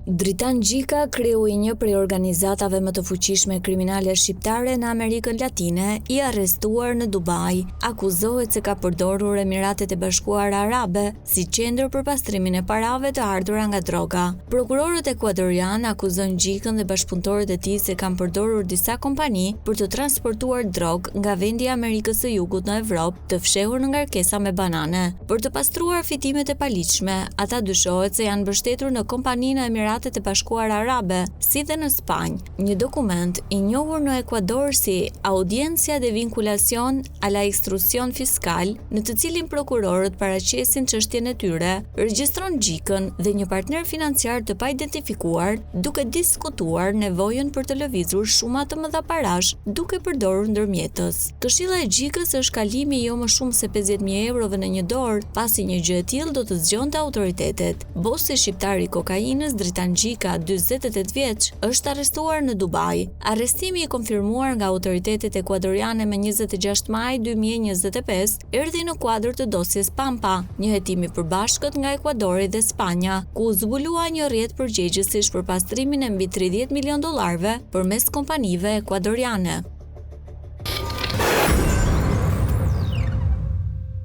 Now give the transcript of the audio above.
Dritan Gjika, kreu I një prej organizatave më të fuqishme kriminale shqiptare në Amerikën Latine, I arrestuar në Dubai, akuzohet se ka përdorur Emiratet e Bashkuara Arabe si qendër për pastrimin e parave të ardhura nga droga. Prokurorët ekuadorian akuzojnë Gjikën dhe bashkëpunëtorët e tij se kanë përdorur disa kompani për të transportuar drogë nga vendi I Amerikës së Jugut në Evropë, të fshehur në ngarkesa me banane. Për të pastruar fitimet e paligjshme, ata dyshohet se janë mbështetur në kompaninë e Emiratet e Bashkuara Arabe, si dhe në Spanjë. Një dokument I njohur në Ekuador si Audiencia de Vinculación a la Extrusión Fiscal, në të cilin prokurorët paraqesin çështjen e tyre, regjistron Gjikën dhe një partner financiar të paidentifikuar, duke diskutuar nevojën për të lëvizur shuma të mëdha parash, duke përdorur ndërmjetës. Këshilla e Gjikës është kalimi jo më shumë se 50.000 eurove në një dorë, pasi një gjë e tillë do të zgjonte autoritetet. Bosi shqiptar I kokainës Dritan Gjika, 48 vjeç, është arrestuar në Dubai. Arrestimi I konfirmuar nga autoritetet ekuadoriane me 26 maj 2025 erdhi në kuadër të dosjes Pampa, një hetim I përbashkët nga Ekuadori dhe Spanja, ku u zbulua një rrjet përgjegjësish për pastrimin e mbi $30 milion përmes kompanive ekuadoriane.